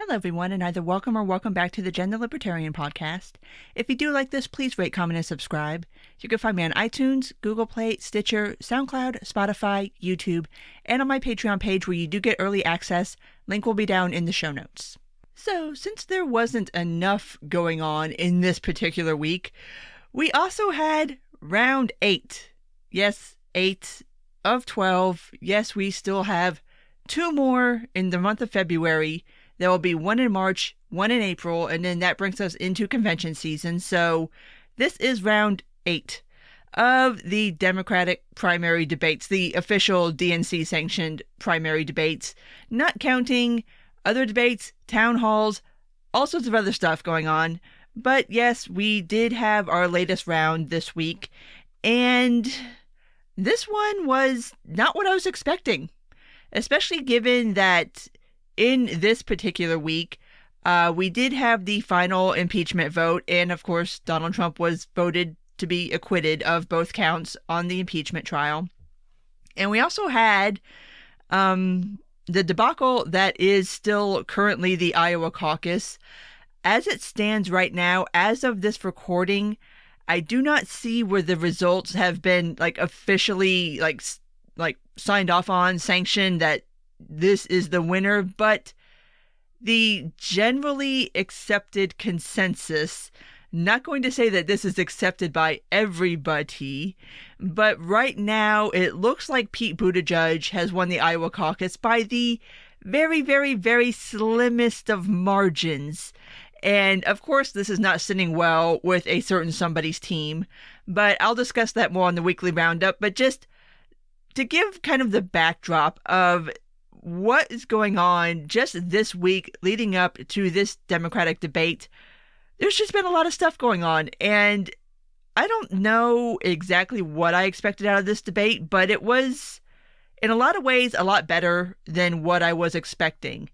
Hello, everyone, and either welcome or welcome back to the Gender Libertarian Podcast. If you do like this, please rate, comment, and subscribe. You can find me on iTunes, Google Play, Stitcher, SoundCloud, Spotify, YouTube, and on my Patreon page where you do get early access. Link will be down in the show notes. So, since there wasn't enough going on in this particular week, we also had round 8. Yes, 8 of 12. Yes, we still have 2 more in the month of February. There will be 1 in March, 1 in April, and then that brings us into convention season. So this is round 8 of the Democratic primary debates, the official DNC-sanctioned primary debates, not counting other debates, town halls, all sorts of other stuff going on. But yes, we did have our latest round this week, and this one was not what I was expecting, especially given that in this particular week, we did have the final impeachment vote, and of course, Donald Trump was voted to be acquitted of both counts on the impeachment trial. And we also had the debacle that is still currently the Iowa caucus. As it stands right now, as of this recording, I do not see where the results have been officially signed off on, sanctioned that this is the winner, but the generally accepted consensus, not going to say that this is accepted by everybody, but right now it looks like Pete Buttigieg has won the Iowa caucus by the very, very, very slimmest of margins. And of course, this is not sitting well with a certain somebody's team, but I'll discuss that more on the weekly roundup. But just to give kind of the backdrop of what is going on just this week leading up to this Democratic debate, there's just been a lot of stuff going on. And I don't know exactly what I expected out of this debate, but it was, in a lot of ways, a lot better than what I was expecting.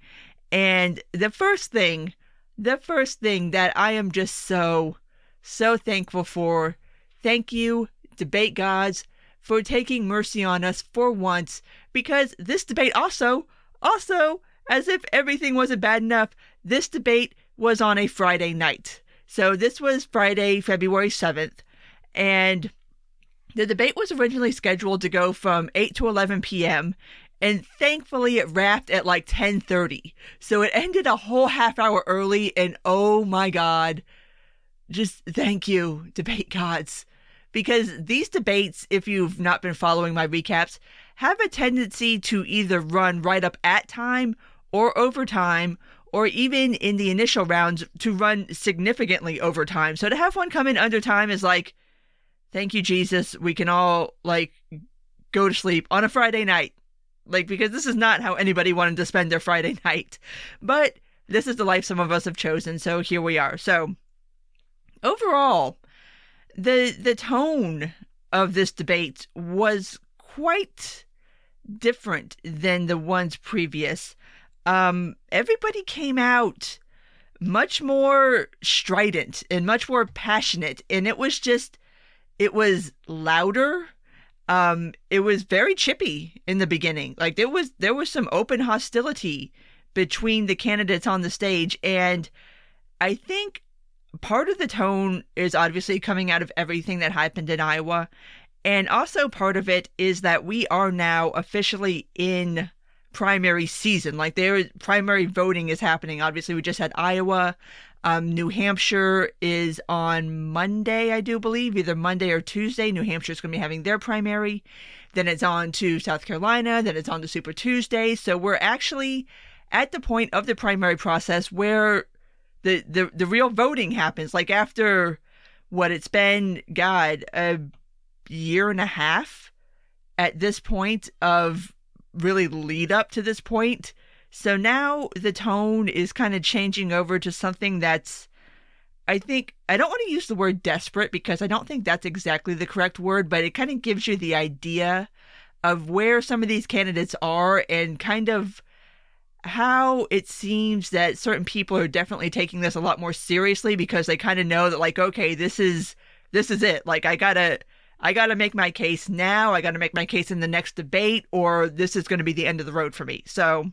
And the first thing that I am just so thankful for, thank you, debate gods, for taking mercy on us for once, because this debate also, as if everything wasn't bad enough, this debate was on a Friday night. So this was Friday, February 7th, and the debate was originally scheduled to go from 8 to 11 p.m., and thankfully it wrapped at 10:30. So it ended a whole half hour early, and oh my God, just thank you, debate gods. Because these debates, if you've not been following my recaps, have a tendency to either run right up at time or over time, or even in the initial rounds to run significantly over time. So to have one come in under time is thank you, Jesus, we can all go to sleep on a Friday night. Because this is not how anybody wanted to spend their Friday night. But this is the life some of us have chosen, so here we are. So overall, the tone of this debate was quite different than the ones previous. Everybody came out much more strident and much more passionate, and it was louder. It was very chippy in the beginning. There was some open hostility between the candidates on the stage, and I think part of the tone is obviously coming out of everything that happened in Iowa. And also part of it is that we are now officially in primary season. Primary voting is happening. Obviously, we just had Iowa. New Hampshire is on Monday, I do believe, either Monday or Tuesday. New Hampshire is going to be having their primary. Then it's on to South Carolina. Then it's on to Super Tuesday. So we're actually at the point of the primary process where the real voting happens. After it's been, a year and a half at this point of really lead up to this point. So now the tone is kind of changing over to something that's, I don't want to use the word desperate because I don't think that's exactly the correct word, but it kind of gives you the idea of where some of these candidates are and kind of how it seems that certain people are definitely taking this a lot more seriously because they kind of know that okay, this is it. I gotta make my case now. I gotta make my case in the next debate, or this is going to be the end of the road for me. So,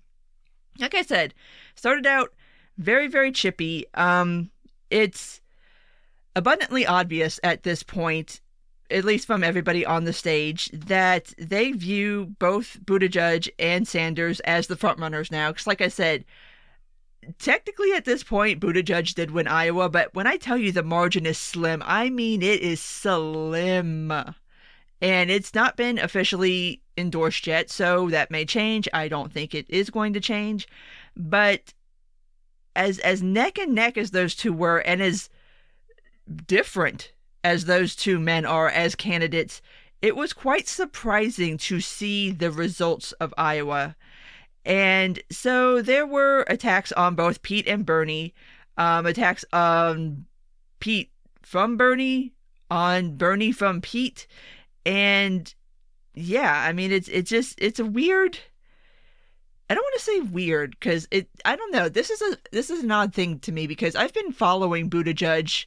like I said, started out Very, very chippy. It's abundantly obvious at this point, at least from everybody on the stage, that they view both Buttigieg and Sanders as the frontrunners now. Because like I said, technically at this point, Buttigieg did win Iowa, but when I tell you the margin is slim, I mean it is slim. And it's not been officially endorsed yet, so that may change. I don't think it is going to change. But as neck and neck as those two were, and as different as those two men are as candidates, it was quite surprising to see the results of Iowa. And so there were attacks on both Pete and Bernie, attacks on Pete from Bernie, on Bernie from Pete. And yeah, I mean, it's a weird, I don't want to say weird, because I don't know. This is an odd thing to me, because I've been following Buttigieg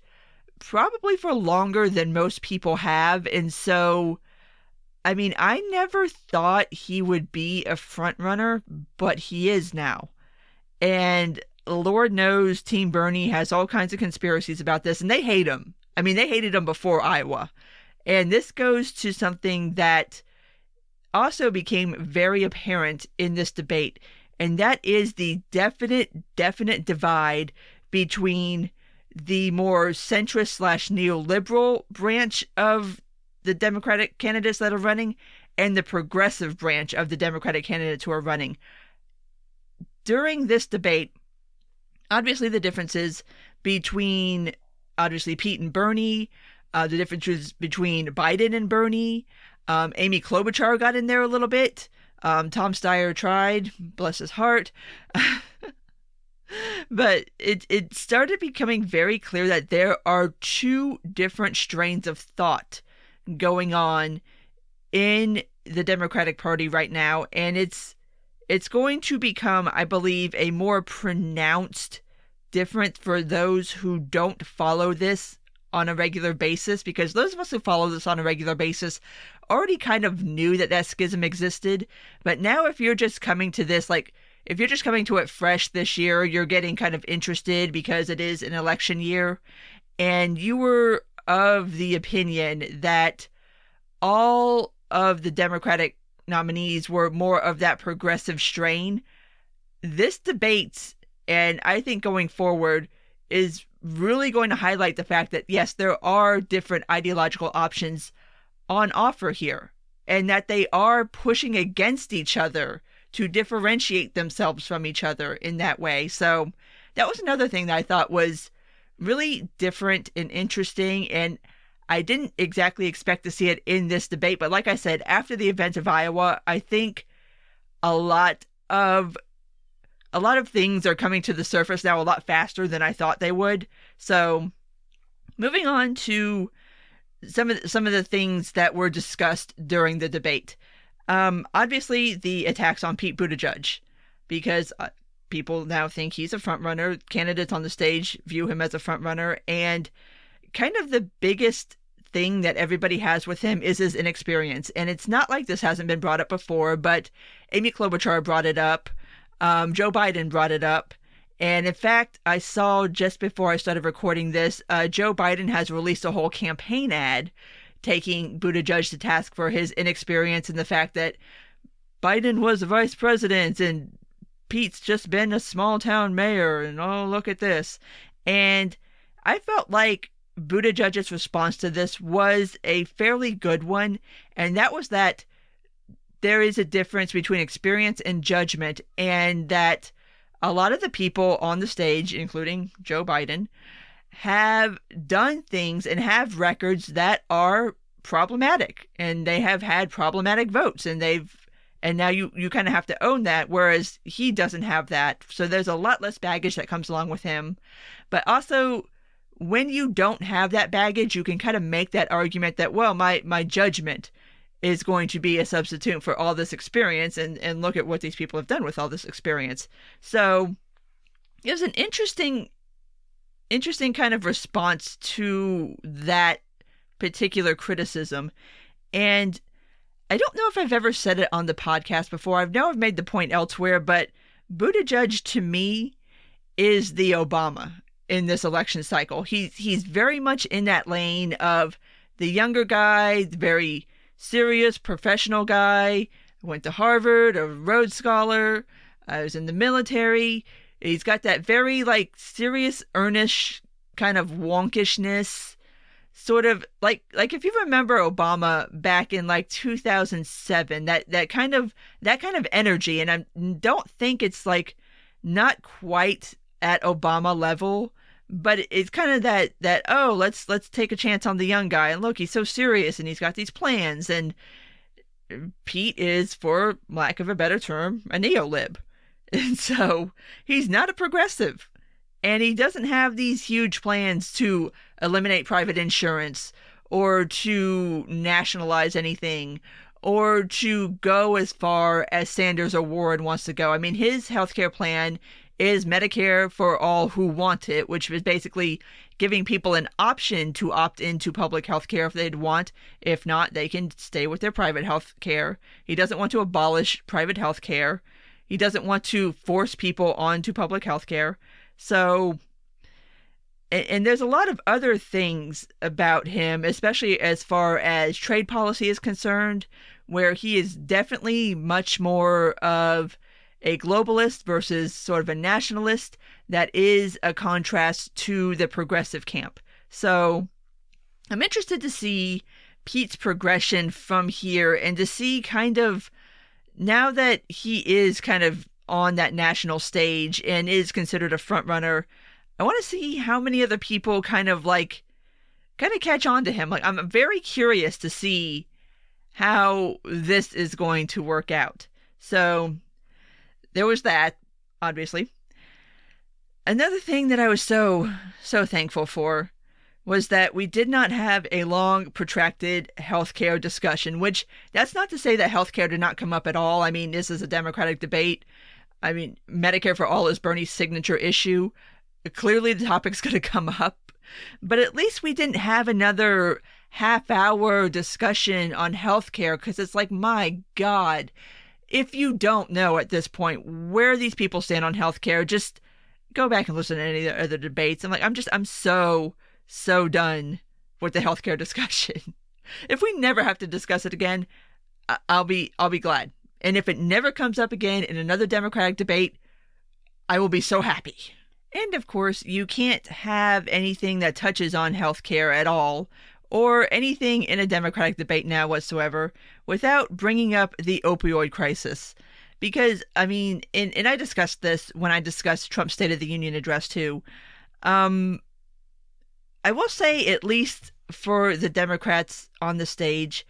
probably for longer than most people have. And so, I mean, I never thought he would be a front runner, but he is now. And Lord knows Team Bernie has all kinds of conspiracies about this, and they hate him. I mean, they hated him before Iowa. And this goes to something that also became very apparent in this debate, and that is the definite divide between the more centrist / neoliberal branch of the Democratic candidates that are running and the progressive branch of the Democratic candidates who are running. During this debate, obviously the differences between Pete and Bernie, the differences between Biden and Bernie, Amy Klobuchar got in there a little bit. Tom Steyer tried, bless his heart. But it started becoming very clear that there are two different strains of thought going on in the Democratic Party right now. And it's going to become, I believe, a more pronounced difference for those who don't follow this on a regular basis, because those of us who follow this on a regular basis already kind of knew that schism existed. But now if you're just coming to this, like, if you're just coming to it fresh this year, you're getting kind of interested because it is an election year, and you were of the opinion that all of the Democratic nominees were more of that progressive strain, this debate, and I think going forward, is really going to highlight the fact that, yes, there are different ideological options on offer here, and that they are pushing against each other to differentiate themselves from each other in that way. So that was another thing that I thought was really different and interesting, and I didn't exactly expect to see it in this debate. But like I said, after the event of Iowa, I think a lot of things are coming to the surface now a lot faster than I thought they would. So moving on to some of the things that were discussed during the debate. Obviously, the attacks on Pete Buttigieg, because people now think he's a frontrunner. Candidates on the stage view him as a frontrunner, and kind of the biggest thing that everybody has with him is his inexperience. And it's not like this hasn't been brought up before, but Amy Klobuchar brought it up. Joe Biden brought it up. And in fact, I saw just before I started recording this, Joe Biden has released a whole campaign ad taking Buttigieg to task for his inexperience and the fact that Biden was the vice president and Pete's just been a small town mayor, and oh, look at this. And I felt like Buttigieg's response to this was a fairly good one, and that was that there is a difference between experience and judgment, and that a lot of the people on the stage, including Joe Biden, have done things and have records that are problematic, and they have had problematic votes, and now you kind of have to own that, whereas he doesn't have that. So there's a lot less baggage that comes along with him. But also, when you don't have that baggage, you can kind of make that argument that, well, my judgment is going to be a substitute for all this experience, and look at what these people have done with all this experience. So it was an interesting kind of response to that particular criticism. And I don't know if I've ever said it on the podcast before. I know I've made the point elsewhere, but Buttigieg, to me, is the Obama in this election cycle. He's very much in that lane of the younger guy, the very serious professional guy, went to Harvard, a Rhodes Scholar, was in the military. He's got that very like serious, earnest kind of wonkishness, sort of like if you remember Obama back in like 2007, that kind of energy. And I don't think it's like not quite at Obama level, but it's kind of that oh, let's take a chance on the young guy, and look, he's so serious and he's got these plans. And Pete is, for lack of a better term, a neolib. And so he's not a progressive. And he doesn't have these huge plans to eliminate private insurance or to nationalize anything or to go as far as Sanders or Warren wants to go. I mean, his healthcare plan is Medicare for all who want it, which is basically giving people an option to opt into public health care if they'd want. If not, they can stay with their private health care. He doesn't want to abolish private health care. He doesn't want to force people onto public health care. So, and there's a lot of other things about him, especially as far as trade policy is concerned, where he is definitely much more of a globalist versus sort of a nationalist. That is a contrast to the progressive camp. So I'm interested to see Pete's progression from here and to see kind of, now that he is kind of on that national stage and is considered a front runner, I want to see how many other people kind of catch on to him. Like, I'm very curious to see how this is going to work out. So there was that, obviously. Another thing that I was so thankful for was that we did not have a long, protracted healthcare discussion, which that's not to say that healthcare did not come up at all. I mean, this is a Democratic debate. I mean, Medicare for all is Bernie's signature issue. Clearly, the topic's going to come up. But at least we didn't have another half-hour discussion on healthcare, because it's like, my God, if you don't know at this point where these people stand on healthcare, just go back and listen to any of the other debates. I'm so done with the healthcare discussion. If we never have to discuss it again, I'll be glad. And if it never comes up again in another Democratic debate, I will be so happy. And of course, you can't have anything that touches on healthcare at all, or anything in a Democratic debate now whatsoever, without bringing up the opioid crisis. Because, I mean, and I discussed this when I discussed Trump's State of the Union address too. I will say, at least for the Democrats on the stage,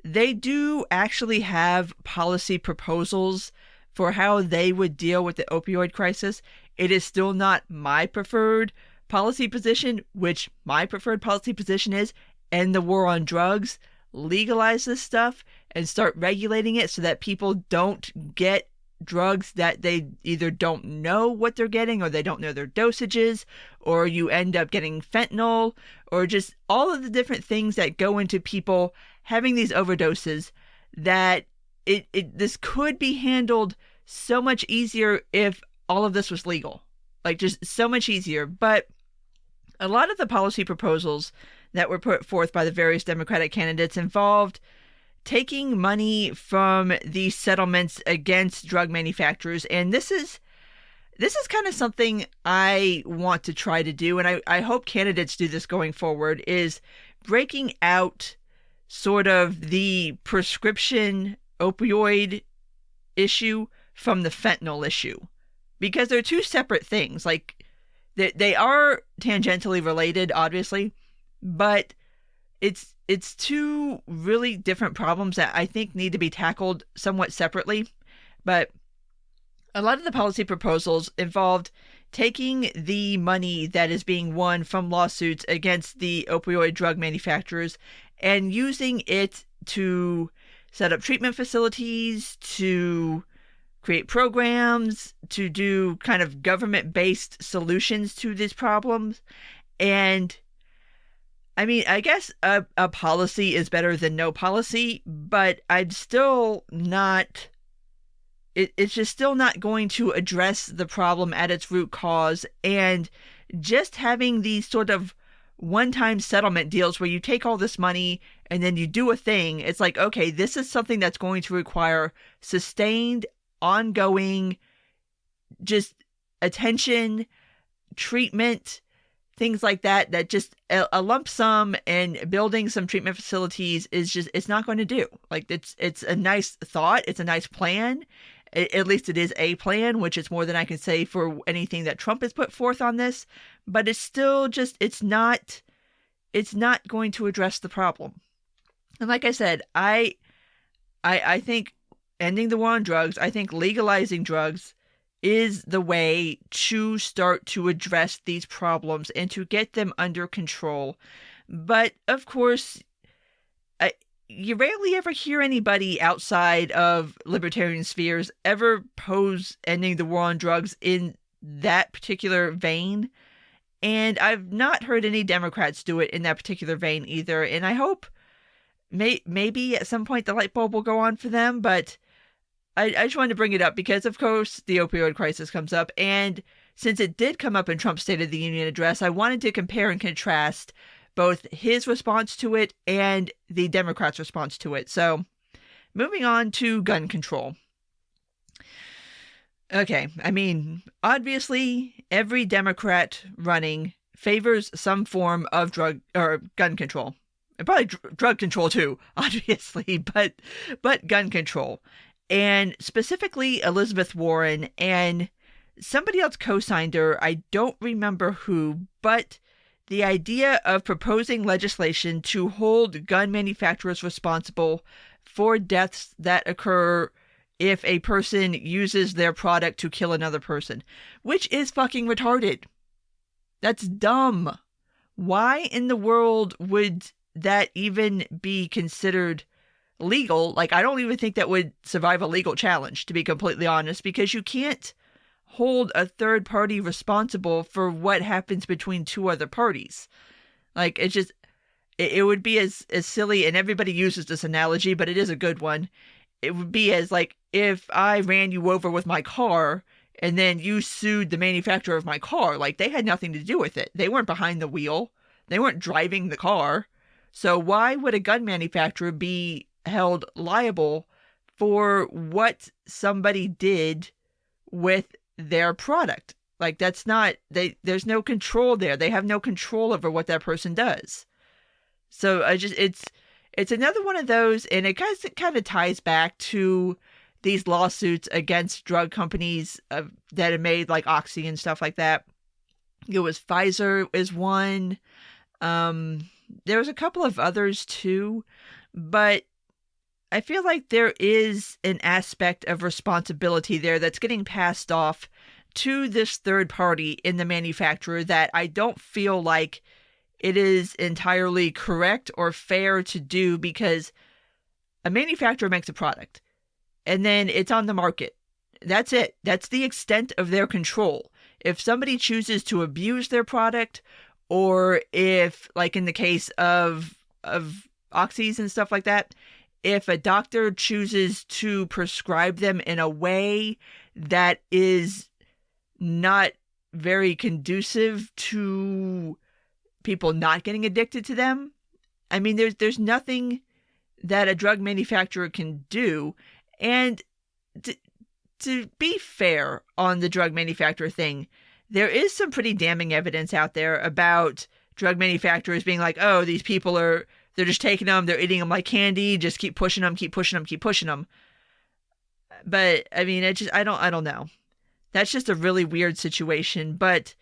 they do actually have policy proposals for how they would deal with the opioid crisis. It is still not my preferred policy position, which my preferred policy position is end the war on drugs, legalize this stuff, and start regulating it so that people don't get drugs that they either don't know what they're getting, or they don't know their dosages, or you end up getting fentanyl, or just all of the different things that go into people having these overdoses. That this could be handled so much easier if all of this was legal. Like, just so much easier. But a lot of the policy proposals that were put forth by the various Democratic candidates involved taking money from these settlements against drug manufacturers. And this is kind of something I want to try to do, and I hope candidates do this going forward, is breaking out sort of the prescription opioid issue from the fentanyl issue. Because they're two separate things. Like, they are tangentially related, obviously, but it's two really different problems that I think need to be tackled somewhat separately. But a lot of the policy proposals involved taking the money that is being won from lawsuits against the opioid drug manufacturers and using it to set up treatment facilities, to create programs, to do kind of government-based solutions to these problems. And I mean, I guess a policy is better than no policy, but I'm still not it's just still not going to address the problem at its root cause. And just having these sort of one-time settlement deals where you take all this money and then you do a thing, it's like, okay, this is something that's going to require sustained, ongoing, just attention, treatment, things like that, that just a lump sum and building some treatment facilities is just, it's not going to do. Like, it's a nice thought. It's a nice plan. At least it is a plan, which is more than I can say for anything that Trump has put forth on this. But it's still just, it's not going to address the problem. And like I said, I think ending the war on drugs, I think legalizing drugs is the way to start to address these problems and to get them under control. But of course, you rarely ever hear anybody outside of libertarian spheres ever pose ending the war on drugs in that particular vein. And I've not heard any Democrats do it in that particular vein either. And I hope maybe at some point the light bulb will go on for them. But I just wanted to bring it up because, of course, the opioid crisis comes up. And since it did come up in Trump's State of the Union address, I wanted to compare and contrast both his response to it and the Democrats' response to it. So, moving on to gun control. Okay, I mean, obviously, every Democrat running favors some form of drug or gun control. And probably drug control too, obviously, but gun control. And specifically Elizabeth Warren, and somebody else co-signed her, I don't remember who, but the idea of proposing legislation to hold gun manufacturers responsible for deaths that occur if a person uses their product to kill another person, which is fucking retarded. That's dumb. Why in the world would that even be considered legal? Like, I don't even think that would survive a legal challenge, to be completely honest, because you can't hold a third party responsible for what happens between two other parties. Like, it's just, it would be as silly, and everybody uses this analogy, but it is a good one. It would be as like, if I ran you over with my car and then you sued the manufacturer of my car, like, they had nothing to do with it. They weren't behind the wheel. They weren't driving the car. So why would a gun manufacturer be held liable for what somebody did with their product? Like, that's not, there's no control there. They have no control over what that person does. So it's another one of those, and it kind of ties back to these lawsuits against drug companies that have made like Oxy and stuff like that. It was Pfizer is one. There was a couple of others too, but I feel like there is an aspect of responsibility there that's getting passed off to this third party in the manufacturer that I don't feel like it is entirely correct or fair to do, because a manufacturer makes a product and then it's on the market. That's it. That's the extent of their control. If somebody chooses to abuse their product, or if, like in the case of oxys and stuff like that, if a doctor chooses to prescribe them in a way that is not very conducive to people not getting addicted to them, I mean, there's nothing that a drug manufacturer can do. And to be fair on the drug manufacturer thing, there is some pretty damning evidence out there about drug manufacturers being like, oh, these people they're just taking them, they're eating them like candy, just keep pushing them, keep pushing them, keep pushing them. But I mean, I don't know. That's just a really weird situation. But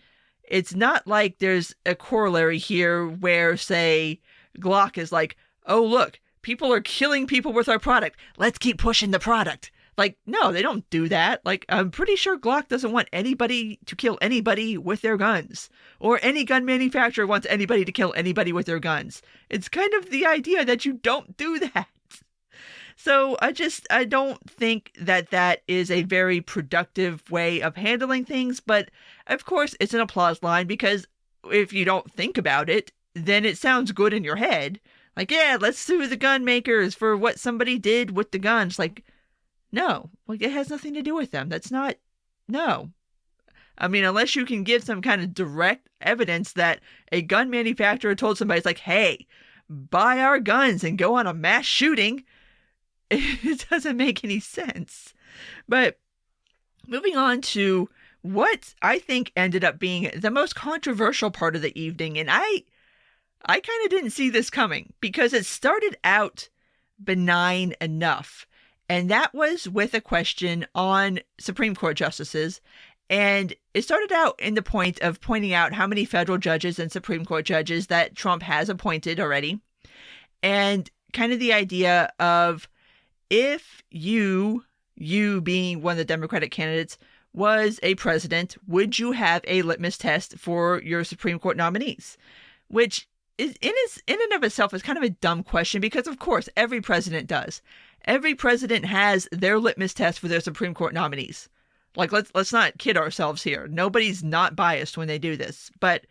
it's not like there's a corollary here where, say, Glock is like, oh, look, people are killing people with our product, let's keep pushing the product. Like, no, they don't do that. Like, I'm pretty sure Glock doesn't want anybody to kill anybody with their guns, or any gun manufacturer wants anybody to kill anybody with their guns. It's kind of the idea that you don't do that. So I don't think that is a very productive way of handling things. But of course, it's an applause line, because if you don't think about it, then it sounds good in your head. Like, yeah, let's sue the gun makers for what somebody did with the guns. Like, No. Well, it has nothing to do with them. That's not, no. I mean, unless you can give some kind of direct evidence that a gun manufacturer told somebody, it's like, hey, buy our guns and go on a mass shooting. It doesn't make any sense. But moving on to what I think ended up being the most controversial part of the evening, and I kind of didn't see this coming because it started out benign enough. And that was with a question on Supreme Court justices. And it started out in the point of pointing out how many federal judges and Supreme Court judges that Trump has appointed already. And kind of the idea of if you being one of the Democratic candidates was a president, would you have a litmus test for your Supreme Court nominees? Which is in and of itself is kind of a dumb question because, of course, every president does. Every president has their litmus test for their Supreme Court nominees. Like, let's not kid ourselves here. Nobody's not biased when they do this. But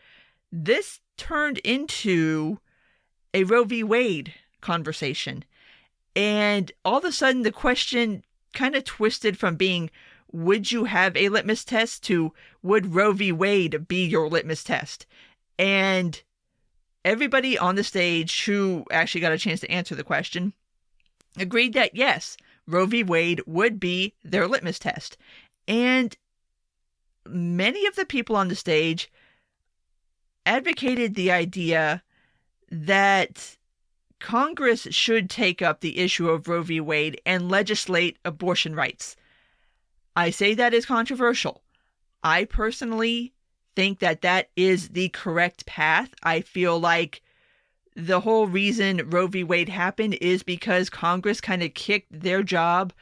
this turned into a Roe v. Wade conversation. And all of a sudden, the question kind of twisted from being, would you have a litmus test, to would Roe v. Wade be your litmus test? And everybody on the stage who actually got a chance to answer the question agreed that yes, Roe v. Wade would be their litmus test. And many of the people on the stage advocated the idea that Congress should take up the issue of Roe v. Wade and legislate abortion rights. I say that is controversial. I personally think that that is the correct path. I feel like the whole reason Roe v. Wade happened is because Congress kind of kicked their job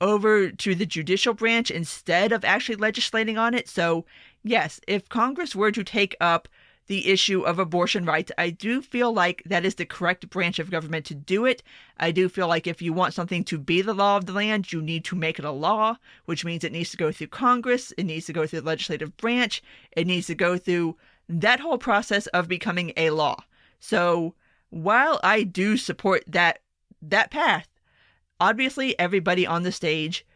over to the judicial branch instead of actually legislating on it. So yes, if Congress were to take up the issue of abortion rights, I do feel like that is the correct branch of government to do it. I do feel like if you want something to be the law of the land, you need to make it a law, which means it needs to go through Congress, it needs to go through the legislative branch, it needs to go through that whole process of becoming a law. So while I do support that path, obviously everybody on the stage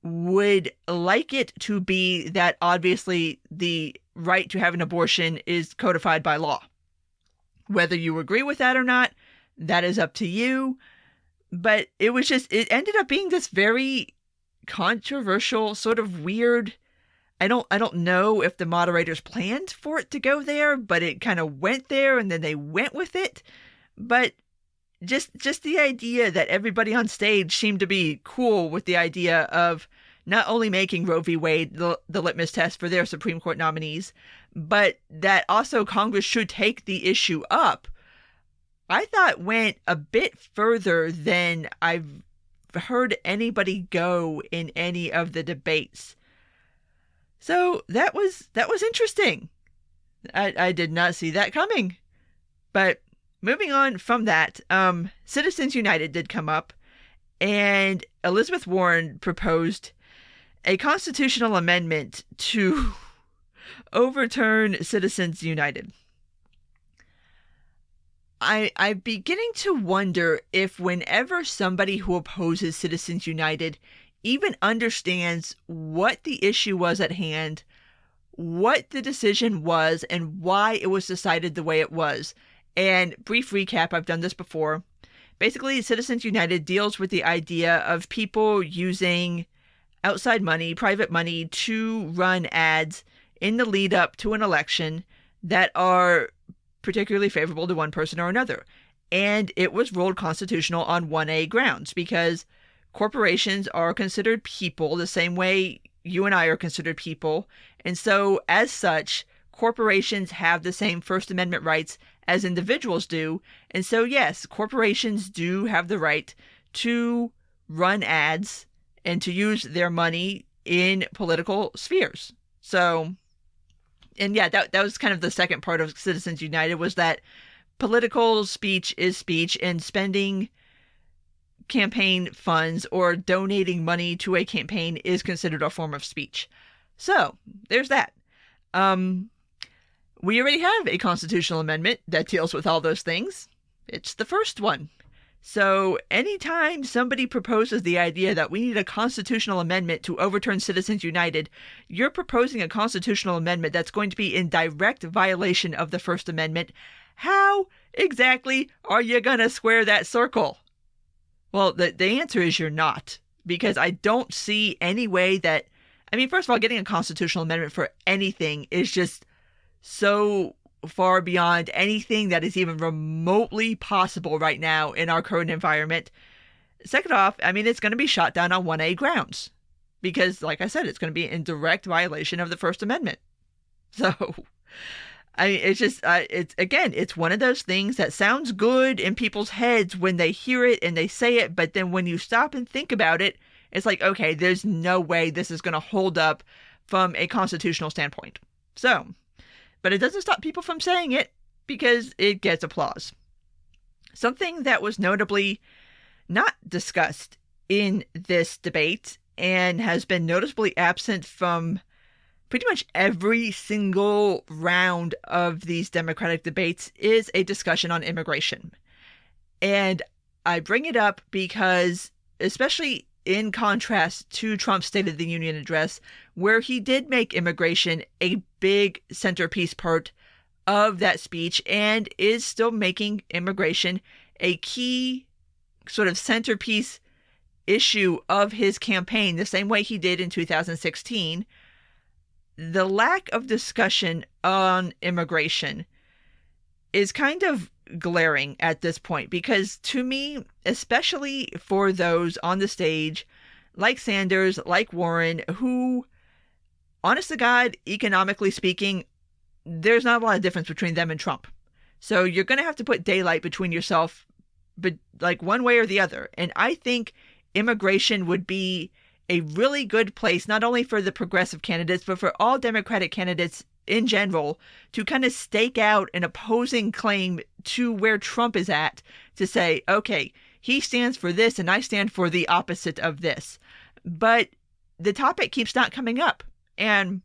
would like it to be that obviously the right to have an abortion is codified by law. Whether you agree with that or not, that is up to you. But it ended up being this very controversial, sort of weird. I don't know if the moderators planned for it to go there, but it kind of went there and then they went with it. But just the idea that everybody on stage seemed to be cool with the idea of not only making Roe v. Wade the litmus test for their Supreme Court nominees, but that also Congress should take the issue up, I thought went a bit further than I've heard anybody go in any of the debates. So that was interesting. I did not see that coming. But moving on from that, Citizens United did come up, and Elizabeth Warren proposed a constitutional amendment to overturn Citizens United. I'm beginning to wonder if whenever somebody who opposes Citizens United even understands what the issue was at hand, what the decision was, and why it was decided the way it was. And brief recap, I've done this before. Basically, Citizens United deals with the idea of people using outside money, private money, to run ads in the lead up to an election that are particularly favorable to one person or another. And it was ruled constitutional on 1A grounds because corporations are considered people the same way you and I are considered people. And so as such, corporations have the same First Amendment rights as individuals do. And so yes, corporations do have the right to run ads and to use their money in political spheres. So, and yeah, that was kind of the second part of Citizens United, was that political speech is speech, and spending campaign funds or donating money to a campaign is considered a form of speech. So, there's that. We already have a constitutional amendment that deals with all those things. It's the first one. So anytime somebody proposes the idea that we need a constitutional amendment to overturn Citizens United, you're proposing a constitutional amendment that's going to be in direct violation of the First Amendment. How exactly are you going to square that circle? Well, the answer is you're not, because I don't see any way that, I mean, first of all, getting a constitutional amendment for anything is just so far beyond anything that is even remotely possible right now in our current environment. Second off, I mean, it's going to be shot down on 1A grounds because, like I said, it's going to be in direct violation of the First Amendment. So, I mean, it's just, it's one of those things that sounds good in people's heads when they hear it and they say it, but then when you stop and think about it, it's like, okay, there's no way this is going to hold up from a constitutional standpoint. So, but it doesn't stop people from saying it because it gets applause. Something that was notably not discussed in this debate and has been noticeably absent from pretty much every single round of these Democratic debates is a discussion on immigration. And I bring it up because, especially in contrast to Trump's State of the Union address, where he did make immigration a big centerpiece part of that speech and is still making immigration a key sort of centerpiece issue of his campaign, the same way he did in 2016, the lack of discussion on immigration is kind of glaring at this point, because to me, especially for those on the stage like Sanders, like Warren, who, honest to God, economically speaking, there's not a lot of difference between them and Trump. So you're going to have to put daylight between yourself, but like one way or the other. And I think immigration would be a really good place, not only for the progressive candidates, but for all Democratic candidates in general, to kind of stake out an opposing claim to where Trump is at, to say, okay, he stands for this and I stand for the opposite of this. But the topic keeps not coming up. And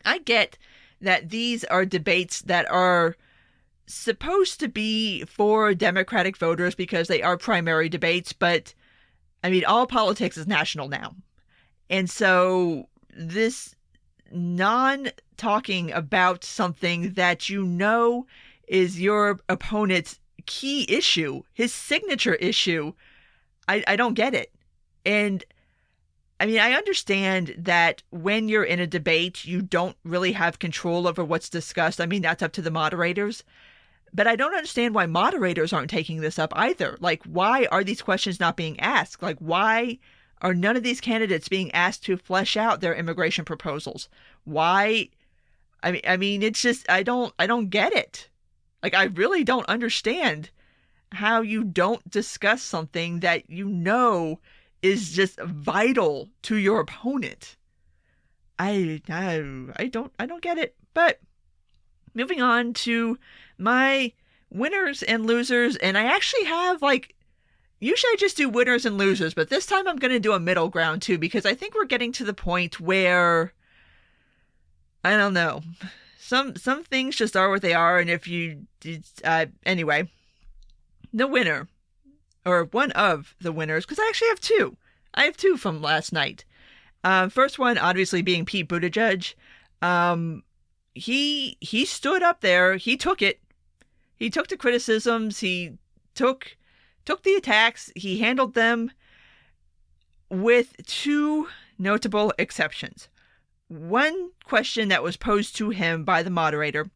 I get that these are debates that are supposed to be for Democratic voters because they are primary debates, but I mean, all politics is national now. And so this non-talking about something that you know is your opponent's key issue, his signature issue, I don't get it. And I mean, I understand that when you're in a debate, you don't really have control over what's discussed. I mean, that's up to the moderators. But I don't understand why moderators aren't taking this up either. Like, why are these questions not being asked? Like, why are none of these candidates being asked to flesh out their immigration proposals? Why? I mean, it's just, I don't get it. Like, I really don't understand how you don't discuss something that you know is just vital to your opponent. I don't get it. But moving on to my winners and losers, and I actually have, like, usually I just do winners and losers, but this time I'm going to do a middle ground too, because I think we're getting to the point where, I don't know, some things just are what they are, and if you, anyway, the winner, or one of the winners, because I actually have two. I have two from last night. First one, obviously, being Pete Buttigieg. He stood up there. He took it. He took the criticisms. He took the attacks. He handled them with two notable exceptions. One question that was posed to him by the moderator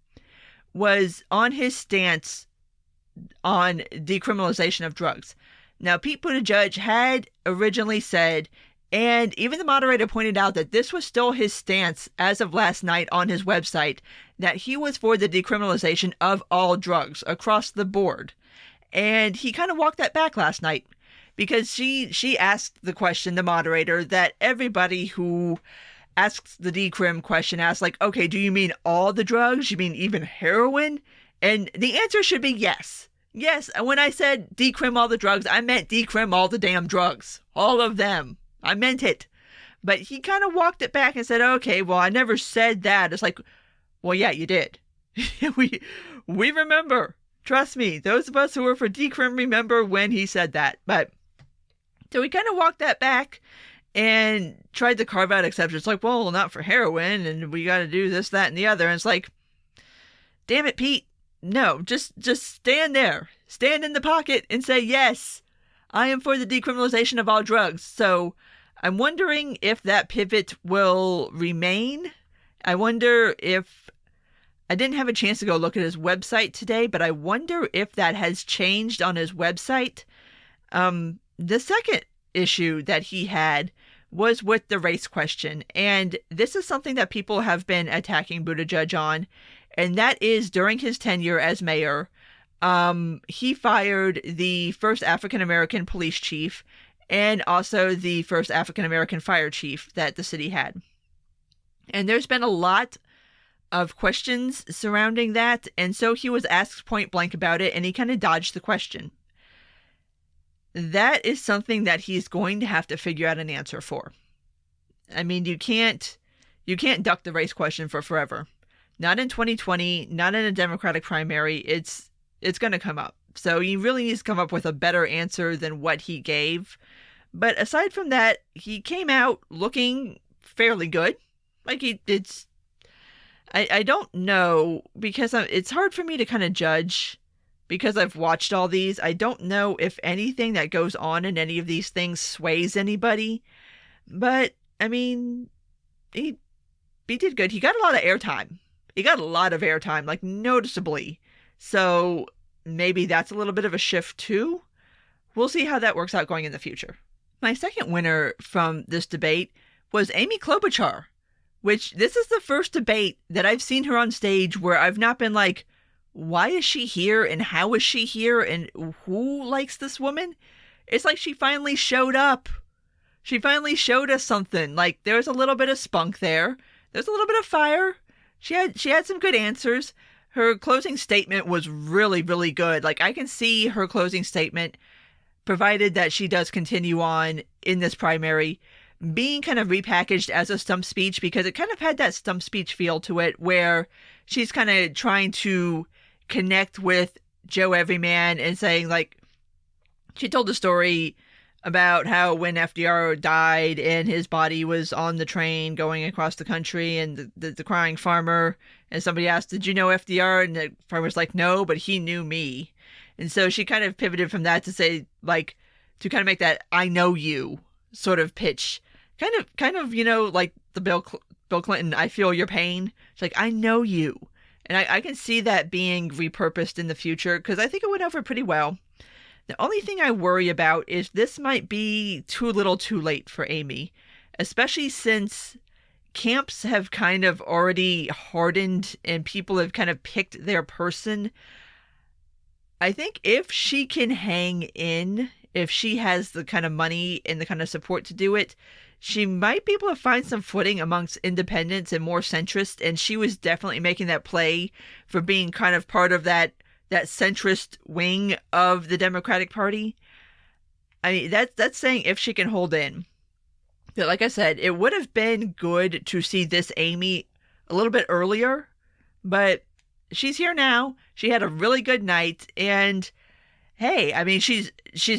was on his stance on decriminalization of drugs. Now, Pete Buttigieg had originally said, and even the moderator pointed out that this was still his stance as of last night on his website, that he was for the decriminalization of all drugs across the board. And he kind of walked that back last night because she asked the question, the moderator, that everybody who asks the decrim question asks, like, okay, do you mean all the drugs? You mean even heroin? And the answer should be yes. Yes, when I said decrim all the drugs, I meant decrim all the damn drugs. All of them. I meant it. But he kind of walked it back and said, okay, well, I never said that. It's like, well, yeah, you did. we remember. Trust me, those of us who were for decrim remember when he said that. But so we kind of walked that back and tried to carve out exceptions. Like, well, not for heroin, and we got to do this, that, and the other. And it's like, damn it, Pete. No, just stand there. Stand in the pocket and say, yes, I am for the decriminalization of all drugs. So I'm wondering if that pivot will remain. I wonder if, I didn't have a chance to go look at his website today, but I wonder if that has changed on his website. The second issue that he had was with the race question. And this is something that people have been attacking Buttigieg on. And that is during his tenure as mayor, he fired the first African-American police chief and also the first African-American fire chief that the city had. And there's been a lot of questions surrounding that. And so he was asked point blank about it, and he kind of dodged the question. That is something that he's going to have to figure out an answer for. I mean, you can't duck the race question for forever. Not in 2020, not in a Democratic primary. It's going to come up. So he really needs to come up with a better answer than what he gave. But aside from that, he came out looking fairly good. Like it's, I don't know, because it's hard for me to kind of judge because I've watched all these. I don't know if anything that goes on in any of these things sways anybody. But, I mean, he did good. He got a lot of airtime. Like noticeably. So maybe that's a little bit of a shift too. We'll see how that works out going in the future. My second winner from this debate was Amy Klobuchar, which this is the first debate that I've seen her on stage where I've not been like, why is she here and how is she here and who likes this woman? It's like she finally showed up. She finally showed us something. Like there was a little bit of spunk there. There's a little bit of fire. She had some good answers. Her closing statement was really, really good. Like I can see her closing statement, provided that she does continue on in this primary, being kind of repackaged as a stump speech, because it kind of had that stump speech feel to it where she's kind of trying to connect with Joe Everyman and saying, like, she told the story about how when FDR died and his body was on the train going across the country, and the crying farmer, and somebody asked, did you know FDR? And the farmer's like, no, but he knew me. And so she kind of pivoted from that to say, like, to kind of make that I know you sort of pitch. Kind of, you know, like the Bill Clinton, I feel your pain. She's like, I know you. And I can see that being repurposed in the future because I think it went over pretty well. The only thing I worry about is this might be too little too late for Amy, especially since camps have kind of already hardened and people have kind of picked their person. I think if she can hang in, if she has the kind of money and the kind of support to do it, she might be able to find some footing amongst independents and more centrists. And she was definitely making that play for being kind of part of that centrist wing of the Democratic Party. I mean, that's saying if she can hold in. But like I said, it would have been good to see this Amy a little bit earlier, but she's here now. She had a really good night, and hey, I mean, she's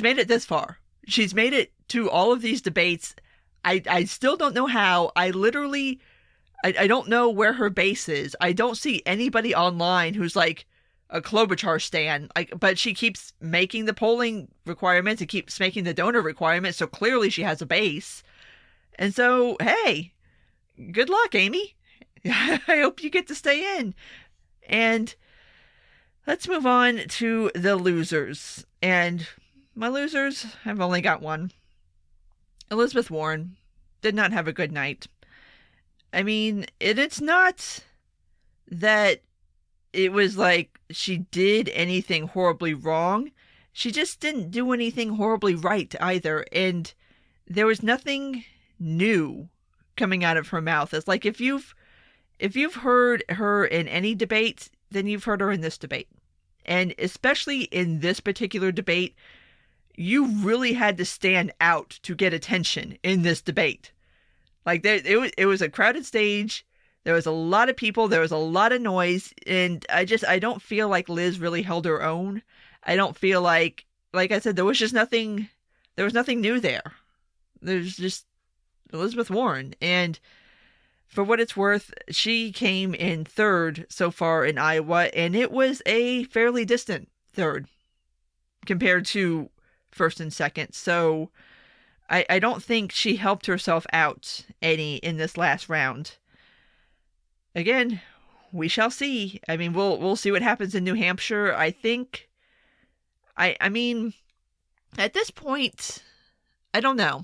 made it this far. She's made it to all of these debates. I still don't know how. I don't know where her base is. I don't see anybody online who's like a Klobuchar stan. But she keeps making the polling requirements. It keeps making the donor requirements. So clearly she has a base. And so, hey, good luck, Amy. I hope you get to stay in. And let's move on to the losers. And my losers, I've only got one. Elizabeth Warren did not have a good night. I mean, it's not that it was like she did anything horribly wrong. She just didn't do anything horribly right either. And there was nothing new coming out of her mouth. It's like if you've heard her in any debate, then you've heard her in this debate. And especially in this particular debate, you really had to stand out to get attention in this debate. Like it was a crowded stage. There was a lot of people, there was a lot of noise, and I don't feel like Liz really held her own. I don't feel like I said, there was nothing new there. There's just Elizabeth Warren. And for what it's worth, she came in third so far in Iowa, and it was a fairly distant third compared to first and second. So I don't think she helped herself out any in this last round. Again, we shall see. I mean, we'll see what happens in New Hampshire. I think, I mean, at this point, I don't know.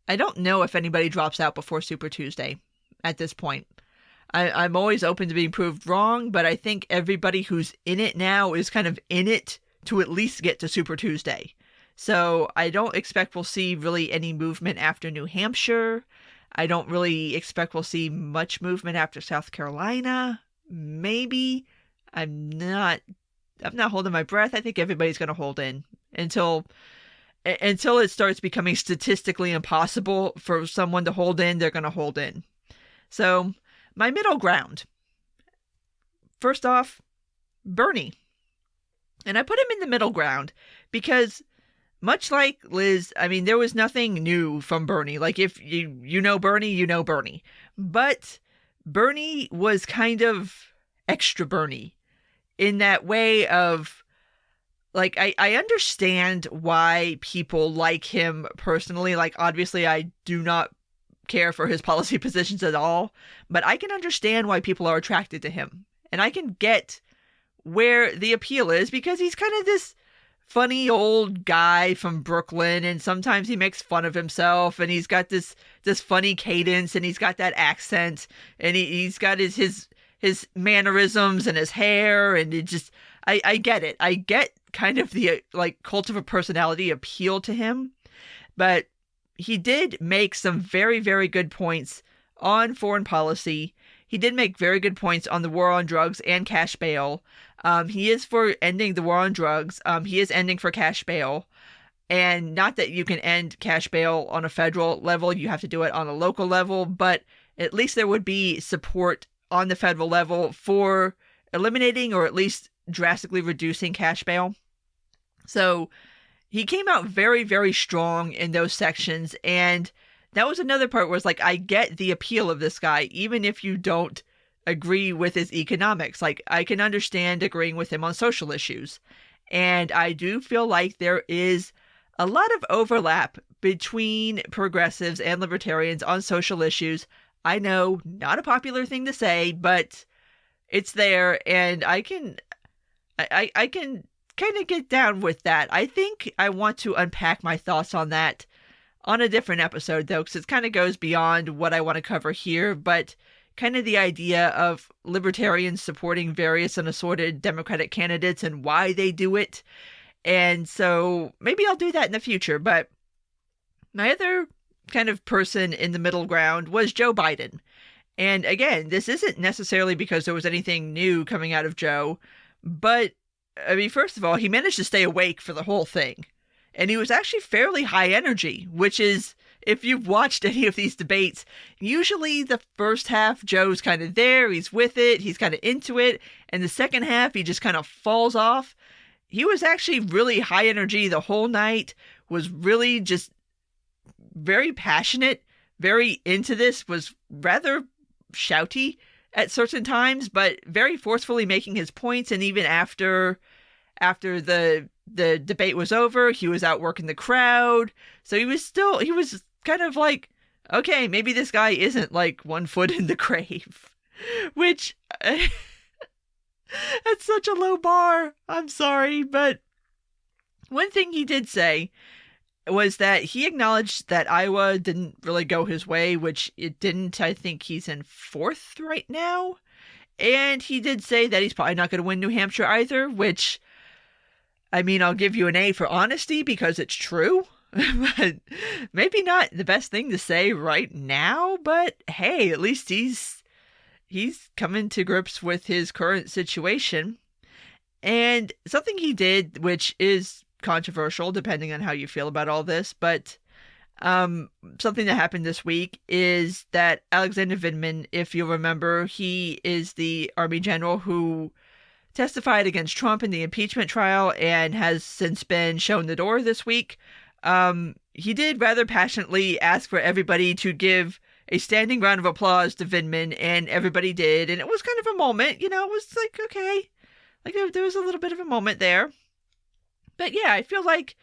I don't know if anybody drops out before Super Tuesday at this point. I'm always open to being proved wrong, but I think everybody who's in it now is kind of in it to at least get to Super Tuesday. So I don't expect we'll see really any movement after New Hampshire. I don't really expect we'll see much movement after South Carolina. Maybe. I'm not holding my breath. I think everybody's going to hold in until it starts becoming statistically impossible for someone to hold in. They're going to hold in. So my middle ground. First off, Bernie. And I put him in the middle ground because, much like Liz, I mean, there was nothing new from Bernie. Like, if you know Bernie, you know Bernie. But Bernie was kind of extra Bernie in that way of, like, I understand why people like him personally. Like, obviously, I do not care for his policy positions at all. But I can understand why people are attracted to him. And I can get where the appeal is, because he's kind of this funny old guy from Brooklyn, and sometimes he makes fun of himself, and he's got this funny cadence, and he's got that accent, and he's got his mannerisms and his hair, and it just, I get it. I get kind of the like cult of a personality appeal to him, but he did make some very, very good points on foreign policy. He did make very good points on the war on drugs and cash bail. He is for ending the war on drugs. He is ending for cash bail. And not that you can end cash bail on a federal level. You have to do it on a local level. But at least there would be support on the federal level for eliminating or at least drastically reducing cash bail. So he came out very, very strong in those sections. And that was another part where it's like, I get the appeal of this guy, even if you don't agree with his economics. Like, I can understand agreeing with him on social issues. And I do feel like there is a lot of overlap between progressives and libertarians on social issues. I know, not a popular thing to say, but it's there, and I can kind of get down with that. I think I want to unpack my thoughts on that on a different episode, though, because it kind of goes beyond what I want to cover here, but kind of the idea of libertarians supporting various and assorted Democratic candidates and why they do it. And so maybe I'll do that in the future. But my other kind of person in the middle ground was Joe Biden. And again, this isn't necessarily because there was anything new coming out of Joe, but I mean, first of all, he managed to stay awake for the whole thing. And he was actually fairly high energy, which is, if you've watched any of these debates, usually the first half, Joe's kind of there, he's with it, he's kind of into it, and the second half, he just kind of falls off. He was actually really high energy the whole night, was really just very passionate, very into this, was rather shouty at certain times, but very forcefully making his points, and even after the debate was over, he was out working the crowd. So he was kind of like, okay, maybe this guy isn't like one foot in the grave, which that's such a low bar. I'm sorry. But one thing he did say was that he acknowledged that Iowa didn't really go his way, which it didn't. I think he's in fourth right now. And he did say that he's probably not going to win New Hampshire either, which, I mean, I'll give you an A for honesty because it's true, but maybe not the best thing to say right now. But hey, at least he's coming to grips with his current situation. And something he did, which is controversial depending on how you feel about all this, but Something that happened this week is that Alexander Vindman, if you remember, he is the Army general who testified against Trump in the impeachment trial and has since been shown the door this week. He did rather passionately ask for everybody to give a standing round of applause to Vindman, and everybody did, and it was kind of a moment, it was like, okay, like there was a little bit of a moment there. But yeah, I feel like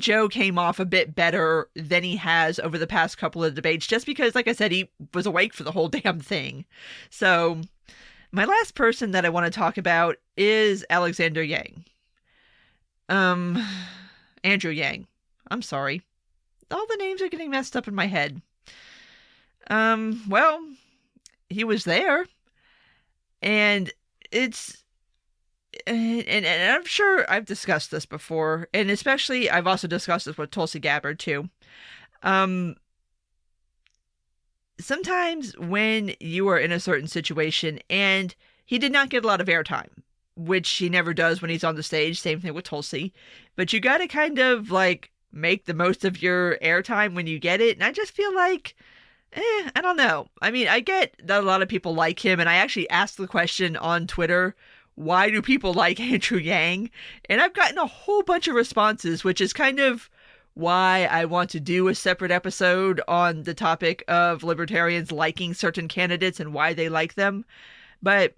Joe came off a bit better than he has over the past couple of debates, just because, like I said, he was awake for the whole damn thing. So my last person that I want to talk about is Alexander Yang. Andrew Yang. I'm sorry. All the names are getting messed up in my head. Well, he was there, and and I'm sure I've discussed this before, and especially I've also discussed this with Tulsi Gabbard too. Sometimes when you are in a certain situation, and he did not get a lot of airtime, which he never does when he's on the stage, same thing with Tulsi, but you gotta kind of like make the most of your airtime when you get it, and I just feel like, I don't know. I mean, I get that a lot of people like him, and I actually asked the question on Twitter, why do people like Andrew Yang? And I've gotten a whole bunch of responses, which is kind of why I want to do a separate episode on the topic of libertarians liking certain candidates and why they like them. But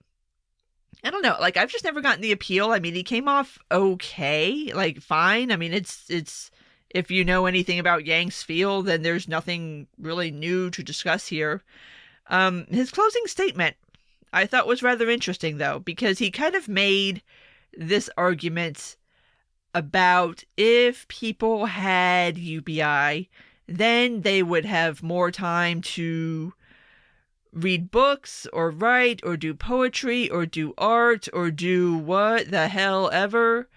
I don't know, like, I've just never gotten the appeal. I mean, he came off okay, like, fine. I mean, it's if you know anything about Yang's feel, then there's nothing really new to discuss here. His closing statement I thought was rather interesting, though, because he kind of made this argument about if people had UBI, then they would have more time to read books or write or do poetry or do art or do what the hell ever.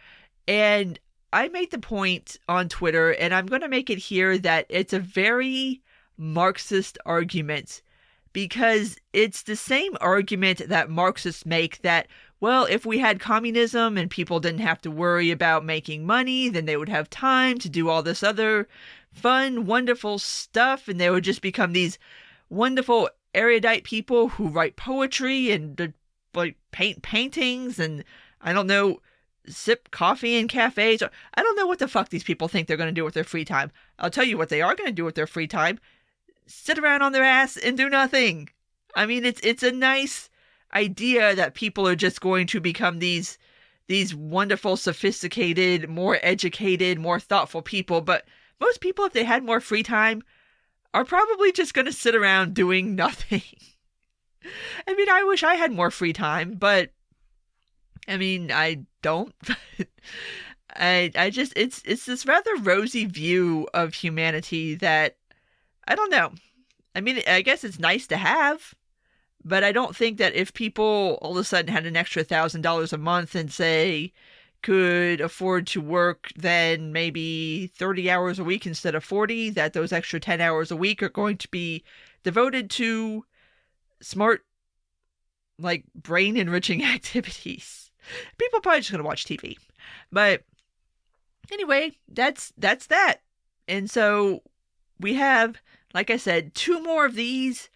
And I made the point on Twitter, and I'm going to make it here, that it's a very Marxist argument, because it's the same argument that Marxists make that, well, if we had communism and people didn't have to worry about making money, then they would have time to do all this other fun, wonderful stuff, and they would just become these wonderful, erudite people who write poetry and like paint paintings and, I don't know, sip coffee in cafes. I don't know what the fuck these people think they're going to do with their free time. I'll tell you what they are going to do with their free time. Sit around on their ass and do nothing. I mean, it's a nice idea that people are just going to become these wonderful, sophisticated, more educated, more thoughtful people. But most people, if they had more free time, are probably just going to sit around doing nothing. I mean, I wish I had more free time, but I mean, I don't. I just, it's this rather rosy view of humanity that, I don't know. I mean, I guess it's nice to have, but I don't think that if people all of a sudden had an extra $1,000 a month and, say, could afford to work then maybe 30 hours a week instead of 40, that those extra 10 hours a week are going to be devoted to smart, like, brain-enriching activities. People are probably just going to watch TV. But anyway, that's that. And so we have, like I said, 2 more of these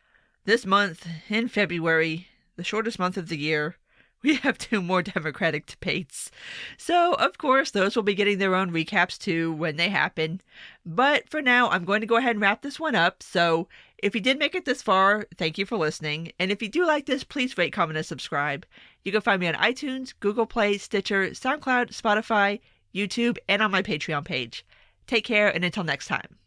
this month in February, the shortest month of the year. We have 2 more Democratic debates. So, of course, those will be getting their own recaps too when they happen. But for now, I'm going to go ahead and wrap this one up. So, if you did make it this far, thank you for listening. And if you do like this, please rate, comment, and subscribe. You can find me on iTunes, Google Play, Stitcher, SoundCloud, Spotify, YouTube, and on my Patreon page. Take care, and until next time.